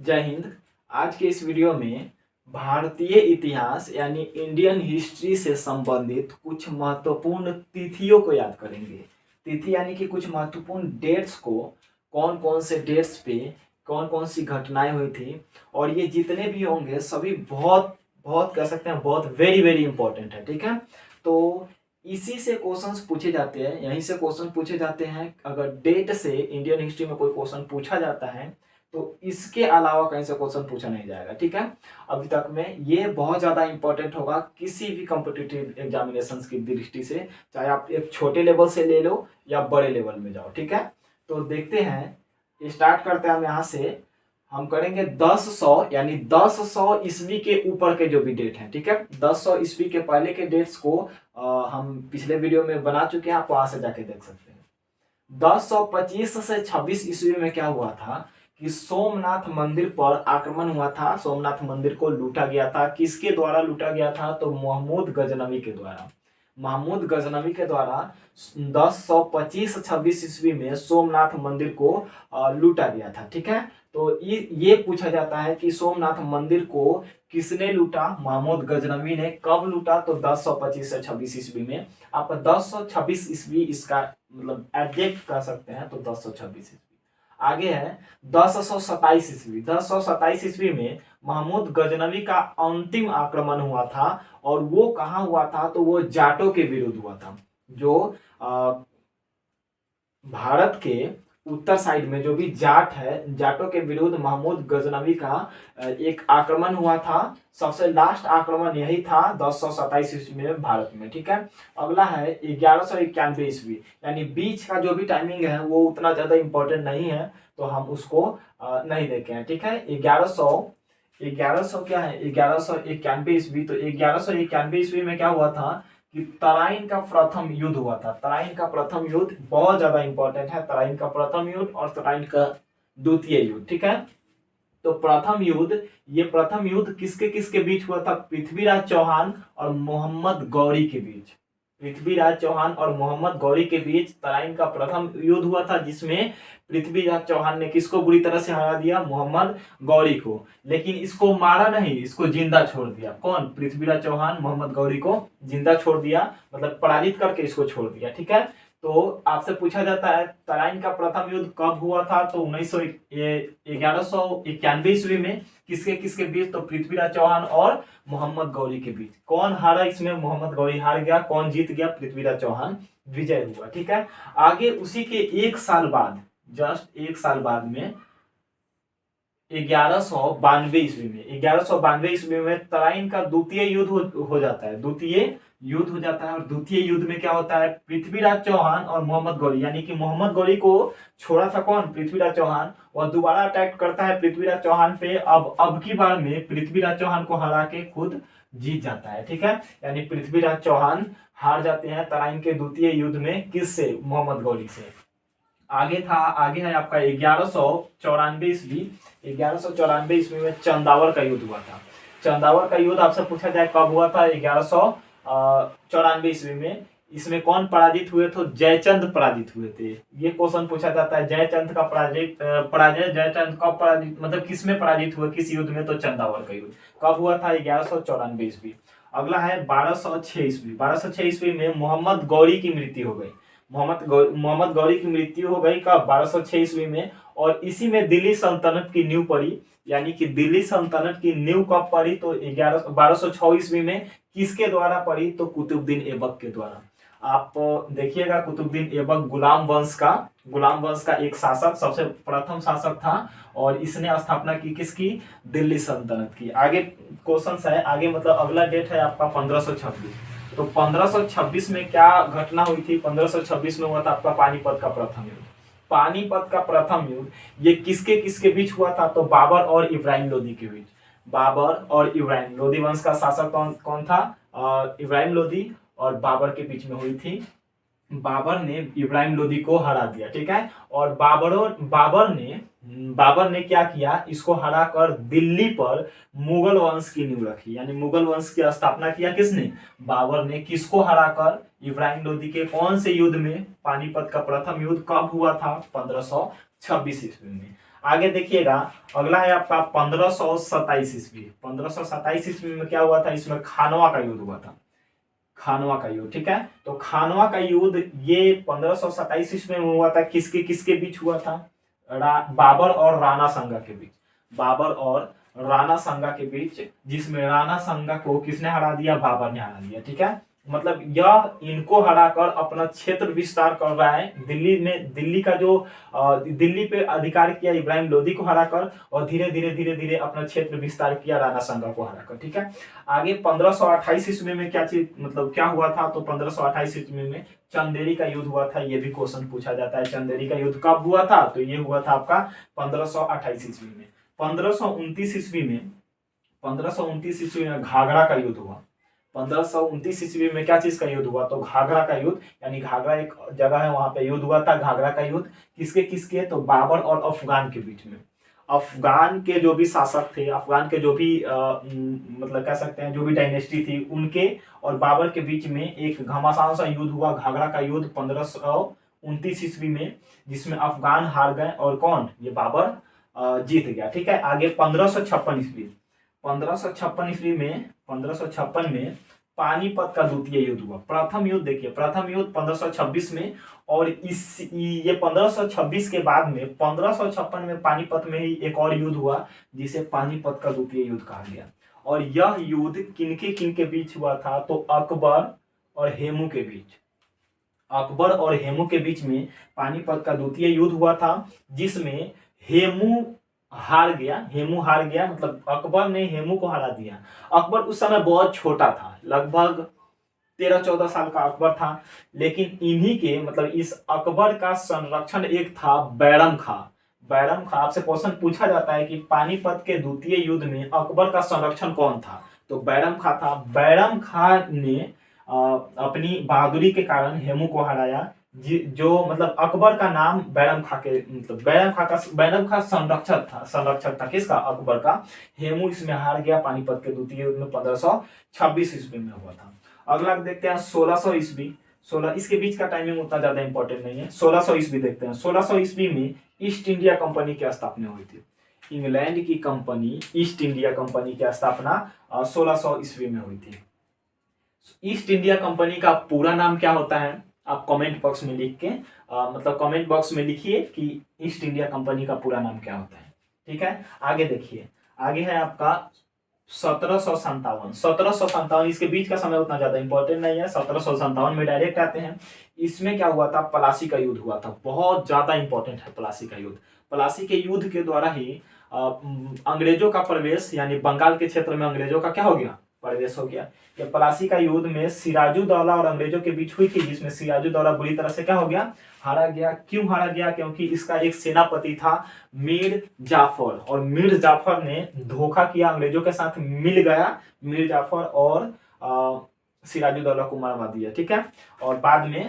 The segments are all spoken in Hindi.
जय हिंद। आज के इस वीडियो में भारतीय इतिहास यानी इंडियन हिस्ट्री से संबंधित कुछ महत्वपूर्ण तिथियों को याद करेंगे। तिथि यानी कि कुछ महत्वपूर्ण डेट्स को, कौन कौन से डेट्स पे कौन कौन सी घटनाएं हुई थी, और ये जितने भी होंगे सभी बहुत बहुत कह सकते हैं बहुत वेरी वेरी इंपॉर्टेंट है। ठीक है, तो इसी से क्वेश्चंस पूछे जाते हैं, यहीं से क्वेश्चन पूछे जाते हैं। अगर डेट से इंडियन हिस्ट्री में कोई क्वेश्चन पूछा जाता है तो इसके अलावा कहीं से क्वेश्चन पूछा नहीं जाएगा। ठीक है, अभी तक में ये बहुत ज्यादा इंपॉर्टेंट होगा किसी भी कॉम्पिटिटिव एग्जामिनेशंस की दृष्टि से, चाहे आप एक छोटे लेवल से ले लो या बड़े लेवल में जाओ। ठीक है, तो देखते हैं, स्टार्ट करते हैं हम यहाँ से। हम करेंगे 1000 यानी 1000 ईस्वी के ऊपर के जो भी डेट हैं। ठीक है, 1000 ईस्वी के पहले के डेट्स को हम पिछले वीडियो में बना चुके हैं, आप वहां से जाके देख सकते हैं। 1025 से 26 ईस्वी में क्या हुआ था कि सोमनाथ मंदिर पर आक्रमण हुआ था। सोमनाथ मंदिर को लूटा गया था। किसके द्वारा लूटा गया था? तो महमूद गजनवी के द्वारा। महमूद गजनवी के द्वारा 1025-26 ईस्वी में सोमनाथ मंदिर को लूटा गया था। ठीक है, तो ये पूछा जाता है कि सोमनाथ मंदिर को किसने लूटा? महमूद गजनवी ने। कब लूटा? तो 1025 से 26 ईस्वी में। आप 1026 ईस्वी इसका मतलब एग्जैक्ट कर सकते हैं, तो 1026 ईस्वी। आगे है 1027 ईस्वी। 1027 ईस्वी में महमूद गजनवी का अंतिम आक्रमण हुआ था, और वो कहाँ हुआ था? तो वो जाटों के विरुद्ध हुआ था। जो भारत के उत्तर साइड में जो भी जाट है, जाटों के विरुद्ध महमूद गजनवी का एक आक्रमण हुआ था। सबसे लास्ट आक्रमण यही था 1027 ईस्वी में भारत में। ठीक है, अगला है 1191 ईस्वी, यानी बीच का जो भी टाइमिंग है वो उतना ज्यादा इंपॉर्टेंट नहीं है, तो हम उसको नहीं देखे हैं। ठीक है, 1100 क्या है? 1191 ईस्वी। तो 1191 ईस्वी में क्या हुआ था कि तराइन का प्रथम युद्ध हुआ था। तराइन का प्रथम युद्ध बहुत ज्यादा इंपॉर्टेंट है। तराइन का प्रथम युद्ध और तराइन का द्वितीय युद्ध। ठीक है, तो प्रथम युद्ध, ये प्रथम युद्ध किसके किसके बीच हुआ था? पृथ्वीराज चौहान और मोहम्मद गौरी के बीच। पृथ्वीराज चौहान और मोहम्मद गौरी के बीच तराइन का प्रथम युद्ध हुआ था, जिसमें पृथ्वीराज चौहान ने किसको बुरी तरह से हरा दिया? मोहम्मद गौरी को। लेकिन इसको मारा नहीं, इसको जिंदा छोड़ दिया। कौन? पृथ्वीराज चौहान मोहम्मद गौरी को जिंदा छोड़ दिया, मतलब पराजित करके इसको छोड़ दिया। ठीक है, तो आपसे पूछा जाता है तराइन का प्रथम युद्ध कब हुआ था? तो 1191 ईस्वी में। किसके किसके बीच? तो पृथ्वीराज चौहान और मोहम्मद गौरी के बीच। कौन हारा इसमें? मोहम्मद गौरी हार गया। कौन जीत गया? पृथ्वीराज चौहान विजय हुआ। ठीक है, आगे उसी के एक साल बाद, जस्ट एक साल बाद में 1192 ईस्वी में, 1192 ईस्वी में तराइन का द्वितीय युद्ध हो जाता है। द्वितीय युद्ध हो जाता है, और द्वितीय युद्ध में क्या होता है? पृथ्वीराज चौहान और मोहम्मद गौरी, यानी कि मोहम्मद गौरी को छोड़ा था कौन? पृथ्वीराज चौहान। और दोबारा अटैक करता है पृथ्वीराज चौहान पे। अब की बार में पृथ्वीराज चौहान को हरा के खुद जीत जाता है। ठीक है, यानी पृथ्वीराज चौहान हार जाते हैं तराइन के द्वितीय युद्ध में। किससे? मोहम्मद गौरी से। आगे है आपका 1194 ईस्वी। 1194 ईस्वी में चंदावर का युद्ध हुआ था। चंदावर का युद्ध आपसे पूछा जाए कब हुआ था? 1194 ईस्वी में। इसमें कौन पराजित हुए थे? जयचंद पराजित हुए थे। ये क्वेश्चन पूछा जाता है, जयचंद का पराजय जयचंद कब पराजित, मतलब किस में पराजित हुए, किस युद्ध में? तो चंदावर का युद्ध कब हुआ था? 1194 ईस्वी। अगला है 1206 ईस्वी। 1206 ईस्वी में मोहम्मद गौरी की मृत्यु हो गई। मोहम्मद गौरी की मृत्यु हो गई कब? 1206 ईस्वी में। और इसी में दिल्ली सल्तनत की नींव पड़ी। यानी कि दिल्ली सल्तनत की नींव कब पड़ी? तो 1206 ईस्वी में। किसके द्वारा पड़ी? तो कुतुबुद्दीन ऐबक के द्वारा। आप देखिएगा, कुतुबुद्दीन ऐबक गुलाम वंश का एक शासक, सबसे प्रथम शासक था, और इसने स्थापना की किसकी? दिल्ली सल्तनत की। आगे क्वेश्चन है, आगे मतलब अगला डेट है आपका 1526। तो 1526 में क्या घटना हुई थी? 1526 में हुआ था आपका पानीपत का प्रथम युद्ध। पानीपत का प्रथम युद्ध ये किसके किसके बीच हुआ था? तो बाबर और इब्राहिम लोदी के बीच। बाबर और इब्राहिम लोदी वंश का शासक कौन कौन था? इब्राहिम लोदी और बाबर के बीच में हुई थी। बाबर ने इब्राहिम लोदी को हरा दिया। ठीक है, और बाबर ने क्या किया? इसको हराकर दिल्ली पर मुगल वंश की नींव रखी। यानी मुगल वंश की स्थापना किया किसने? बाबर ने। किसको हराकर? इब्राहिम लोदी के कौन से युद्ध में? पानीपत का प्रथम युद्ध कब हुआ था? 1526 ईस्वी में। आगे देखिएगा, अगला है आपका 1527 ईस्वी। 1527 ईस्वी में क्या हुआ था, इसमें खानवा का युद्ध हुआ था। खानवा का युद्ध, ठीक है। तो खानवा का युद्ध ये 1527 ईस्वी में हुआ था। किसके किसके बीच हुआ था? बाबर और राणा संगा के बीच। बाबर और राणा संगा के बीच, जिसमें राणा संगा को किसने हरा दिया? बाबर ने हरा दिया, ठीक है। मतलब यह इनको हराकर अपना क्षेत्र विस्तार कर रहा है। दिल्ली में, दिल्ली का जो दिल्ली पे अधिकार किया इब्राहिम लोदी को हराकर, और धीरे धीरे धीरे धीरे अपना क्षेत्र विस्तार किया राणा संगा को हराकर, ठीक है। आगे 1528 ईस्वी में क्या चीज, मतलब क्या हुआ था? तो 1528 ईस्वी में चंदेरी का युद्ध हुआ था। ये भी क्वेश्चन पूछा जाता है, चंदेरी का युद्ध कब हुआ था? तो ये हुआ था आपका 1528 ईस्वी में। 1529 ईस्वी में 1529 ईस्वी में घाघरा का युद्ध हुआ। 1529 ईस्वी में क्या चीज का युद्ध हुआ? तो घाघरा का युद्ध, यानी घाघरा एक जगह है, वहां पे युद्ध हुआ था। घाघरा का युद्ध किसके किसके? तो बाबर और अफगान के बीच में। अफगान के जो भी शासक थे, अफगान के जो भी मतलब कह सकते हैं जो भी डायनेस्टी थी, उनके और बाबर के बीच में एक घमासान सा युद्ध हुआ, घाघरा का युद्ध 1529 ईस्वी में, जिसमें अफगान हार गए और कौन? ये बाबर जीत गया, ठीक है। आगे 1556 ईस्वी। 1556 में पानीपत का द्वितीय युद्ध हुआ। प्रथम युद्ध देखिए, प्रथम युद्ध 1526 में, और ये 1526 के बाद में 1556 में पानीपत में ही एक और युद्ध हुआ, जिसे पानीपत का द्वितीय युद्ध कहा गया। और यह युद्ध किनके बीच हुआ था? तो अकबर और हेमू के बीच। अकबर और हेमू के बीच में पानीपत का द्वितीय युद्ध हुआ था, जिसमें हेमू हार गया। हेमू हार गया, मतलब अकबर ने हेमू को हरा दिया। अकबर उस समय बहुत छोटा था, लगभग 13-14 साल का अकबर था। लेकिन इन्हीं के, मतलब इस अकबर का संरक्षण एक था बैरम खां। बैरम खां, आपसे क्वेश्चन पूछा जाता है कि पानीपत के द्वितीय युद्ध में अकबर का संरक्षण कौन था? तो बैरम खां था। बैरम खां ने अपनी बहादुरी के कारण हेमू को हराया। जो मतलब अकबर का नाम बैरम खां के, मतलब बैरम खां संरक्षक था किसका? अकबर का। हेमू इसमें हार गया पानीपत के द्वितीय युद्ध में 1526 ईस्वी में हुआ था। अगला देखते हैं 1600 ईस्वी। 16, इसके बीच का टाइमिंग उतना ज्यादा इंपॉर्टेंट नहीं है। 1600 ईस्वी देखते हैं। 1600 ईस्वी में ईस्ट इंडिया कंपनी की स्थापना हुई थी। इंग्लैंड की कंपनी ईस्ट इंडिया कंपनी की स्थापना 1600 ईस्वी में हुई थी। ईस्ट इंडिया कंपनी का पूरा नाम क्या होता है? आप कमेंट बॉक्स में लिख के मतलब कमेंट बॉक्स में लिखिए कि ईस्ट इंडिया कंपनी का पूरा नाम क्या होता है, ठीक है। आगे देखिए, आगे है आपका 1757। इसके बीच का समय उतना ज्यादा इंपॉर्टेंट नहीं है। 1757 में डायरेक्ट आते हैं। इसमें क्या हुआ था? प्लासी का युद्ध हुआ था। बहुत ज्यादा इंपॉर्टेंट है प्लासी का युद्ध। प्लासी के युद्ध के द्वारा ही अंग्रेजों का प्रवेश, यानी बंगाल के क्षेत्र में अंग्रेजों का क्या हो गया? प्रवेश हो गया। कि प्लासी का युद्ध में सिराजुद्दौला और अंग्रेजों के बीच हुई थी, जिसमें सिराजुद्दौला बुरी तरह से क्या हो गया? हारा गया। क्यों हारा गया? क्योंकि इसका एक सेनापति था मीर जाफर, और मीर जाफर ने धोखा किया, अंग्रेजों के साथ मिल गया मीर जाफर, और सिराजुद्दौला को मरवा दिया, ठीक है। और बाद में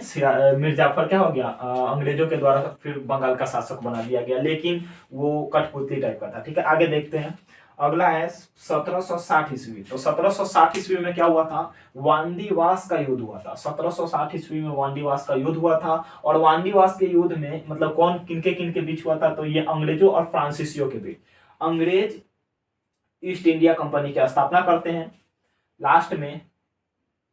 मीर जाफर क्या हो गया? अंग्रेजों के द्वारा फिर बंगाल का शासक बना दिया गया, लेकिन वो कठपुतली टाइप का था, ठीक है। आगे देखते हैं, अगला है 1760 ईस्वी। तो 1760 ईस्वी में क्या हुआ था? वांडीवास का युद्ध हुआ था। 1760 ईस्वी में वांडीवास का युद्ध हुआ था। और वांडीवास के युद्ध में मतलब कौन किनके बीच हुआ था? तो ये अंग्रेजों और फ्रांसीसियों के बीच। अंग्रेज ईस्ट इंडिया कंपनी की स्थापना करते हैं, लास्ट में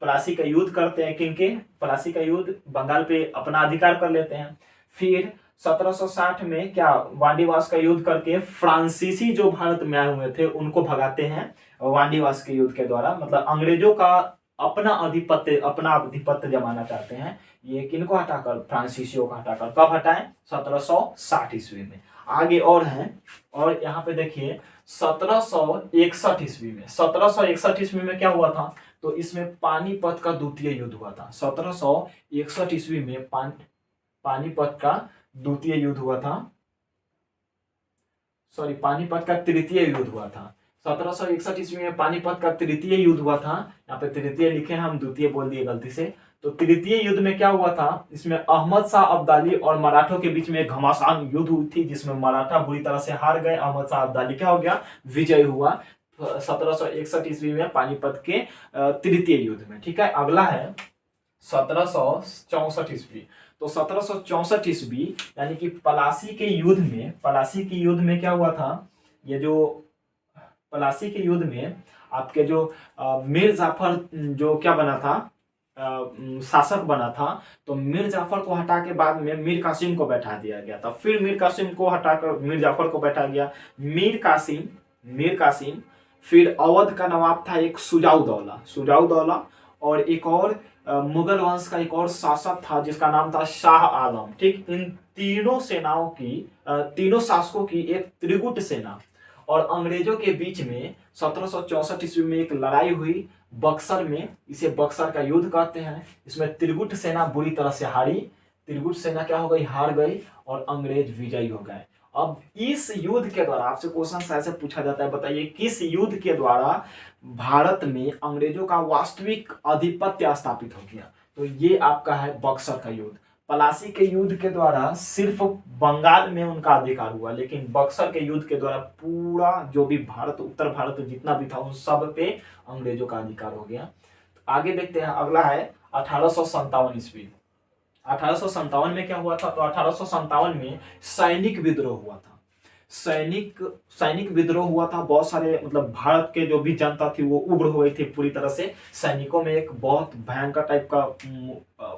प्लासी का युद्ध करते हैं। किनके? प्लासी का युद्ध, बंगाल पे अपना अधिकार कर लेते हैं। फिर 1760 में क्या? वांडीवास का युद्ध करके फ्रांसीसी जो भारत में आए हुए थे उनको भगाते हैं वांडीवास के युद्ध के द्वारा। मतलब अंग्रेजों का अपना आधिपत्य जमाना चाहते हैं। ये किनको हटाकर? फ्रांसीसियों को हटाकर। कब हटाएं? 1760 ईस्वी में। आगे और हैं, और यहाँ पे देखिए 1761 ईस्वी में। 1761 ईस्वी में क्या हुआ था? तो इसमें पानीपत का द्वितीय युद्ध हुआ था। 1761 ईस्वी में पानीपत का द्वितीय युद्ध हुआ था, सॉरी पानीपत का तृतीय युद्ध हुआ था। 1761 ईस्वी में पानीपत का तृतीय युद्ध हुआ था। यहाँ पे तृतीय लिखे हैं, हम द्वितीय बोल दिए गलती से। तो तृतीय युद्ध में क्या हुआ था? इसमें अहमद शाह अब्दाली और मराठों के बीच में एक घमासान युद्ध हुई थी, जिसमें मराठा बुरी तरह से हार गए। अहमद शाह अब्दाली क्या हो गया? विजय हुआ 1761 ईस्वी में पानीपत के तृतीय युद्ध में, ठीक है। अगला है 1764 ईस्वी। तो 1764 ईस्वी यानी कि पलासी के युद्ध में क्या हुआ था, ये जो पलासी के युद्ध में आपके जो मीर जाफर जो क्या बना था, शासक बना था, तो मीर जाफर को हटा के बाद में मीर कासिम को बैठा दिया गया था। फिर मीर कासिम को हटाकर मीर जाफर को बैठा गया। मीर कासिम फिर अवध का नवाब था एक सुजाऊ दौला, और एक और मुगल वंश का एक और शासक था जिसका नाम था शाह आलम। ठीक, इन तीनों सेनाओं की तीनों शासकों की एक त्रिगुट सेना और अंग्रेजों के बीच में 1764 ईस्वी में एक लड़ाई हुई बक्सर में। इसे बक्सर का युद्ध कहते हैं। इसमें त्रिगुट सेना बुरी तरह से हारी। त्रिगुट सेना क्या हो गई, हार गई और अंग्रेज विजयी हो गए। अब इस युद्ध के द्वारा आपसे क्वेश्चन ऐसे पूछा जाता है, बताइए किस युद्ध के द्वारा भारत में अंग्रेजों का वास्तविक आधिपत्य स्थापित हो गया? तो ये आपका है बक्सर का युद्ध। पलासी के युद्ध के द्वारा सिर्फ बंगाल में उनका अधिकार हुआ, लेकिन बक्सर के युद्ध के द्वारा पूरा जो भी भारत, उत्तर भारत जितना भी था, उन सब पे अंग्रेजों का अधिकार हो गया। तो आगे देखते हैं, अगला है 1857 ईस्वी। 1857 में क्या हुआ था? तो 1857 में सैनिक विद्रोह हुआ था। सैनिक विद्रोह हुआ था। बहुत सारे मतलब भारत के जो भी जनता थी वो उग्र हो गई थी पूरी तरह से। सैनिकों में एक बहुत भयंकर टाइप का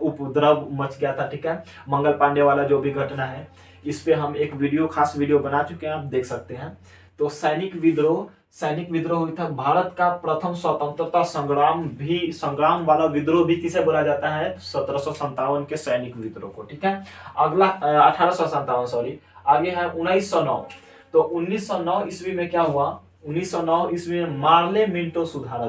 उपद्रव मच गया था। ठीक है, मंगल पांडे वाला जो भी घटना है, इस पे हम एक खास वीडियो बना चुके हैं, आप देख सकते हैं। तो सैनिक विद्रोह हुई था। भारत का प्रथम स्वतंत्रता संग्राम वाला विद्रोह भी किसे बोला जाता है? 1757 के सैनिक विद्रोह को। ठीक है, अगला 1857 सॉरी, आगे है 1909। तो 1909 ईस्वी में क्या हुआ? 1909 ईस्वी में मार्ले मिंटो सुधार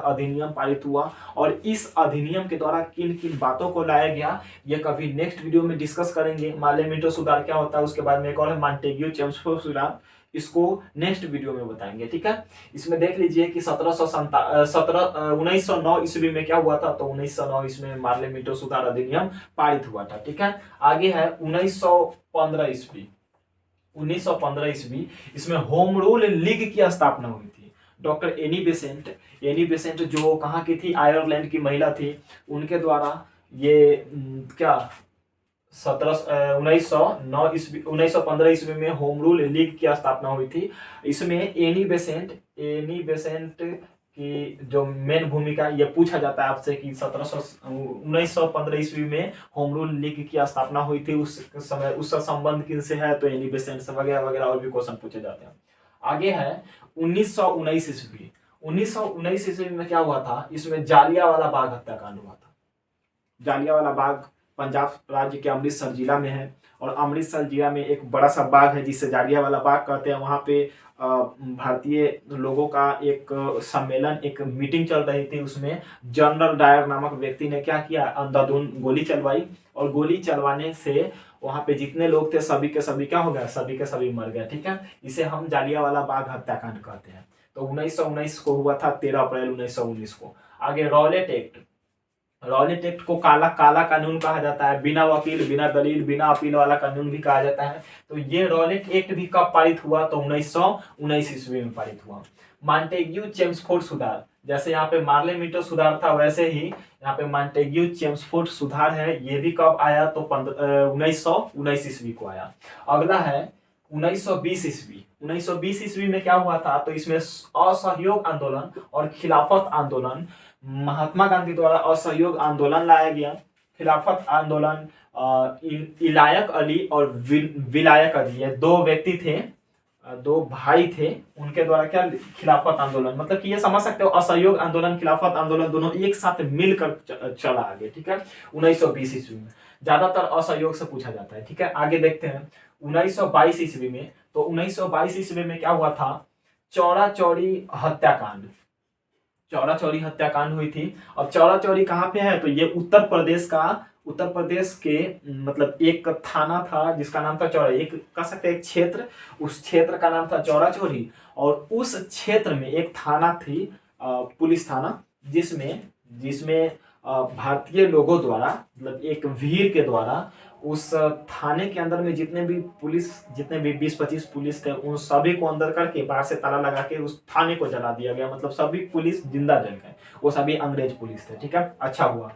अधिनियम पारित हुआ। और इस अधिनियम के द्वारा किन किन बातों को लाया गया, ये कभी नेक्स्ट वीडियो में डिस्कस करेंगे। मार्ले मिंटो सुधार क्या होता है, उसके बाद में एक और है मॉन्टेग्यू चेम्सफोर्ड सुधार, इसको नेक्स्ट वीडियो में बताएंगे। ठीक है, इसमें देख लीजिए कि 1909 ईस्वी में क्या हुआ था? तो 1909 ईस्वी में मार्ले मिंटो सुधार अधिनियम पारित हुआ था। ठीक है, आगे है 1915 ईस्वी। इसमें होम रूल लीग की स्थापना हुई थी। डॉक्टर एनी बेसेंट जो कहाँ की थी? आयरलैंड की महिला थी। उनके द्वारा ये क्या 1915 ईस्वी में होम रूल लीग की स्थापना हुई थी। इसमें एनी बेसेंट की जो मेन भूमिका, ये पूछा जाता है आपसे कि 1915 ईस्वी में होम रूल लीग की स्थापना हुई थी, उस समय उसका संबंध किनसे है? तो एनी बेसेंट से वगैरह वगैरह और भी क्वेश्चन पूछे जाते हैं। आगे है 1919 ईस्वी। 1919 ईस्वी में क्या हुआ था? इसमें जालियांवाला बाग हत्याकांड हुआ था। जालियांवाला बाग पंजाब राज्य के अमृतसर जिला में है, और अमृतसर जिला में एक बड़ा सा बाग है जिसे जालियांवाला बाग कहते हैं। वहाँ पे भारतीय लोगों का एक सम्मेलन, एक मीटिंग चल रही थी। उसमें जनरल डायर नामक व्यक्ति ने क्या किया? अंधाधुंध गोली चलवाई, और गोली चलवाने से वहाँ पे जितने लोग थे सभी के सभी क्या हो गया? सभी के सभी मर गए। ठीक है, इसे हम जालियांवाला बाग हत्याकांड कहते हैं। तो 1919 को हुआ था, 13 अप्रैल 1919 को। आगे रॉलेट एक्ट को काला कानून कहा जाता है। बिना वकील, बिना दलील, बिना अपील वाला कानून भी कहा जाता है। तो ये रॉलेट एक्ट भी कब पारित हुआ? तो 1919 ईस्वी में पारित हुआ। मॉन्टेग्यू चेम्सफोर्ड सुधार, जैसे यहाँ पे मार्ले मिंटो सुधार था, वैसे ही यहाँ पे मॉन्टेग्यू चेम्सफोर्ड सुधार है। ये भी कब आया? तो 1919 ईस्वी को आया। अगला है 1920 ईस्वी। 1920 ईस्वी में क्या हुआ था? तो इसमें असहयोग आंदोलन और खिलाफत आंदोलन, महात्मा गांधी द्वारा असहयोग आंदोलन लाया गया। खिलाफत आंदोलन इलायक अली और विलायक अली, ये दो व्यक्ति थे, दो भाई थे, उनके द्वारा क्या? खिलाफत आंदोलन। मतलब कि ये समझ सकते हो, असहयोग आंदोलन, खिलाफत आंदोलन दोनों एक साथ मिलकर चला आगे। ठीक है, 1920 ईस्वी में ज्यादातर असहयोग से पूछा जाता है। ठीक है, आगे देखते हैं 1922 ईस्वी में। तो 1922 ईस्वी में क्या हुआ था? चौरा चौरी हत्याकांड हुई थी। अब चौरा चौरी कहाँ पे है? तो ये उत्तर प्रदेश के मतलब एक थाना था जिसका नाम था चौरा, एक कह सकते हैं एक क्षेत्र, उस क्षेत्र का नाम था चौरा चौरी। और उस क्षेत्र में एक थाना थी, पुलिस थाना, जिसमें भारतीय लोगों द्वारा, मतलब एक वीर के द्वारा उस थाने के अंदर में जितने भी 20-25 पुलिस थे, उन सभी को अंदर करके बाहर से ताला लगा के उस थाने को जला दिया गया। मतलब सभी पुलिस जिंदा जल गए, वो सभी अंग्रेज पुलिस थे। ठीक है, अच्छा हुआ।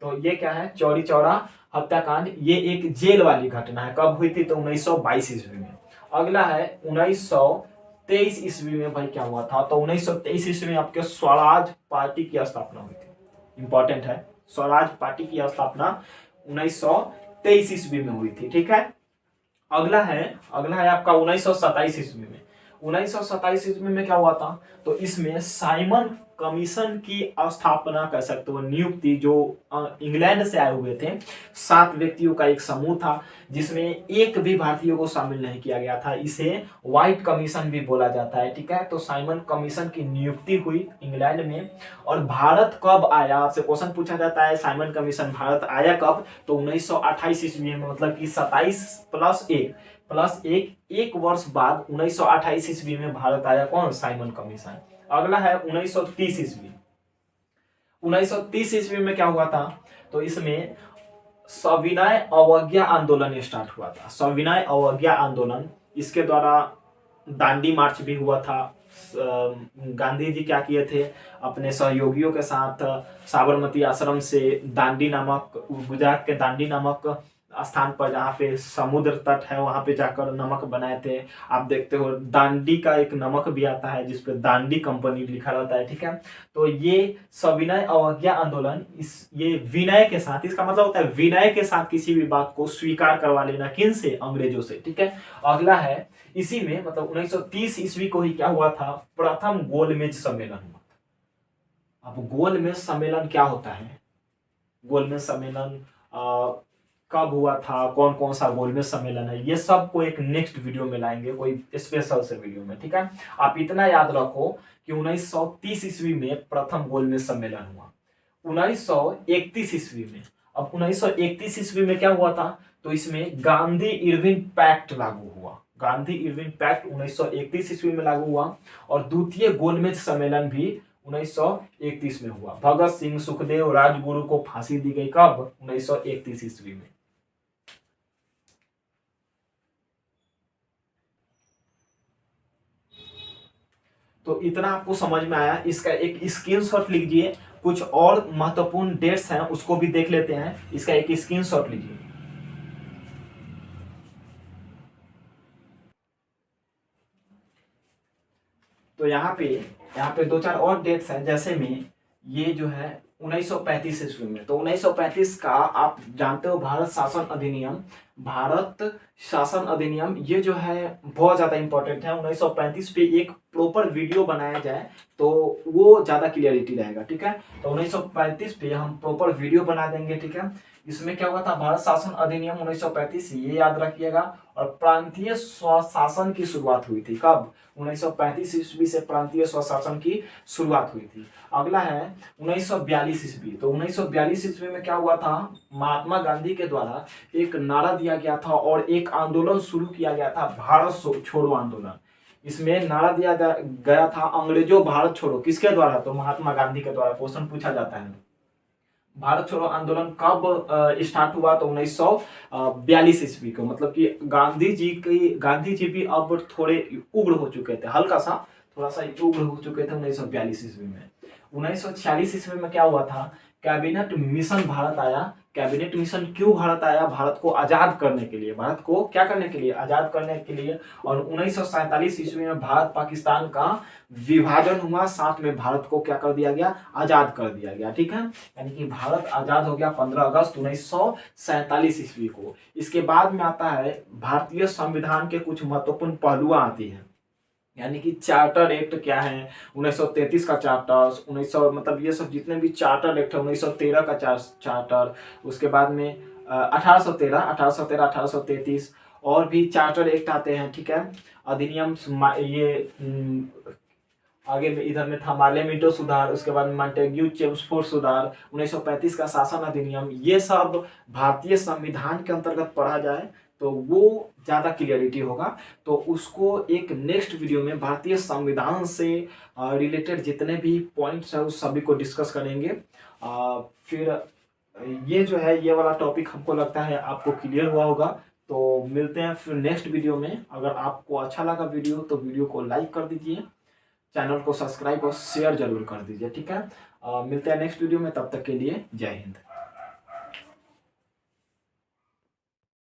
तो ये क्या है, चौरी चौरा हत्याकांड, ये एक जेल वाली घटना है। कब हुई थी, तो 1922 ईस्वी में। अगला है 1923 ईस्वी में भाई क्या हुआ था, तो 1923 ईस्वी में आपके स्वराज पार्टी की स्थापना हुई थी। इंपॉर्टेंट है, स्वराज पार्टी की स्थापना 1923 ईस्वी में हुई थी। ठीक है, अगला है आपका 1927 ईस्वी में। 1927 ईस्वी में क्या हुआ था, तो इसमें साइमन कमीशन की स्थापना कर सकते हो, नियुक्ति, जो इंग्लैंड से आए हुए थे 7 व्यक्तियों का एक समूह था, जिसमें एक भी भारतीयों को शामिल नहीं किया गया था। इसे व्हाइट कमीशन भी बोला जाता है। ठीक है, तो साइमन कमीशन की नियुक्ति हुई इंग्लैंड में। और भारत कब आया, आपसे क्वेश्चन पूछा जाता है, साइमन कमीशन भारत आया कब, तो 1928 ईस्वी में, मतलब कि 27 प्लस एक वर्ष बाद 1928 ईस्वी में भारत आया। कौन, साइमन कमीशन। अगला है 1930 ईस्वी। 1930 ईस्वी में क्या हुआ था, तो इसमें सविनय अवज्ञा आंदोलन स्टार्ट हुआ था। सविनय अवज्ञा आंदोलन, इसके द्वारा दांडी मार्च भी हुआ था। गांधी जी क्या किए थे, अपने सहयोगियों के साथ साबरमती आश्रम से दांडी नामक, गुजरात के दांडी नामक स्थान पर, जहाँ पे समुद्र तट है, वहां पे जाकर नमक बनाए थे। आप देखते हो दांडी का एक नमक भी आता है जिसपे दांडी कंपनी लिखा रहता है। ठीक है, तो ये सविनय अवज्ञा आंदोलन, ये विनय के साथ, इसका मतलब होता है विनय के साथ किसी भी बात को स्वीकार करवा लेना, किन से, अंग्रेजों से। ठीक है, अगला है इसी में, मतलब 1930 ईस्वी को ही क्या हुआ था, प्रथम गोलमेज सम्मेलन हुआ था। अब गोलमेज सम्मेलन क्या होता है, गोलमेज सम्मेलन कब हुआ था, कौन कौन सा गोलमेज सम्मेलन है, ये सब को एक नेक्स्ट वीडियो में लाएंगे, कोई स्पेशल से वीडियो में। ठीक है, आप इतना याद रखो कि 1930 ईस्वी में प्रथम गोलमेज सम्मेलन हुआ। 1931 ईस्वी में, अब 1931 ईस्वी में क्या हुआ था, तो इसमें गांधी इरविन पैक्ट लागू हुआ। गांधी इरविन पैक्ट 1931 ईस्वी में लागू हुआ। और द्वितीय गोलमेज सम्मेलन भी 1931 में हुआ। भगत सिंह, सुखदेव, राजगुरु को फांसी दी गई कब, 1931 ईस्वी में। तो इतना आपको समझ में आया, इसका एक स्क्रीनशॉट लीजिए। कुछ और महत्वपूर्ण डेट्स हैं उसको भी देख लेते हैं, इसका एक स्क्रीनशॉट लीजिए। तो यहाँ पे 2-4 और डेट्स हैं, जैसे में ये जो है 1935 ईस्वी में। तो 1935 का आप जानते हो भारत शासन अधिनियम, भारत शासन अधिनियम, ये जो है बहुत ज्यादा इंपॉर्टेंट है। 1935 पे एक प्रॉपर वीडियो बनाया जाए तो वो ज्यादा क्लियरिटी रहेगा। ठीक है, तो 1935 पे हम प्रॉपर वीडियो बना देंगे। ठीक है, इसमें क्या हुआ था, भारत शासन अधिनियम 1935, ये याद रखिएगा। और प्रांतीय स्वशासन की शुरुआत हुई थी कब, 1935 ईस्वी से प्रांतीय स्वशासन की शुरुआत हुई थी। अगला है 1942 ईस्वी। तो 1942 ईस्वी में क्या हुआ था, महात्मा गांधी के द्वारा एक नारा दिया गया था और एक आंदोलन शुरू किया गया था, भारत छोड़ो आंदोलन। इसमें नारा दिया गया था, अंग्रेजों भारत छोड़ो, किसके द्वारा, तो महात्मा गांधी के द्वारा। क्वेश्चन पूछा जाता है, भारत छोड़ो आंदोलन कब स्टार्ट हुआ, तो 1942 ईस्वी को। मतलब कि गांधी जी भी अब थोड़े उग्र हो चुके थे, हल्का सा थोड़ा सा उग्र हो चुके थे 1942 ईस्वी में। 1946 ईस्वी में क्या हुआ था, कैबिनेट मिशन भारत आया। कैबिनेट मिशन क्यों भारत आया, भारत को आजाद करने के लिए, भारत को क्या करने के लिए, आजाद करने के लिए। और 1947 ईस्वी में भारत पाकिस्तान का विभाजन हुआ, साथ में भारत को क्या कर दिया गया, आजाद कर दिया गया। ठीक है, यानी कि भारत आजाद हो गया 15 अगस्त 1947 ईस्वी को। इसके बाद में आता है भारतीय संविधान के कुछ महत्वपूर्ण पहलुआं आती हैं, यानी कि चार्टर एक्ट क्या है, 1933 का चार्टर, 1900 मतलब ये सब जितने भी चार्टर एक्ट है, 1913 का चार्टर, उसके बाद में 1813, 1833 और भी चार्टर एक्ट आते हैं। ठीक है, अधिनियम, ये आगे में इधर में था मार्लियामेंटो सुधार, उसके बाद मॉन्टेग्यू चेम्सफोर्ड सुधार, 1935 का शासन अधिनियम, ये सब भारतीय संविधान के अंतर्गत पढ़ा जाए तो वो ज़्यादा क्लियरिटी होगा। तो उसको एक नेक्स्ट वीडियो में भारतीय संविधान से रिलेटेड जितने भी पॉइंट्स हैं उस सभी को डिस्कस करेंगे। फिर ये जो है, ये वाला टॉपिक हमको लगता है आपको क्लियर हुआ होगा। तो मिलते हैं फिर नेक्स्ट वीडियो में। अगर आपको अच्छा लगा वीडियो तो वीडियो को लाइक कर दीजिए, चैनल को सब्सक्राइब और शेयर जरूर कर दीजिए। ठीक है, मिलते हैं नेक्स्ट वीडियो में, तब तक के लिए जय हिंद।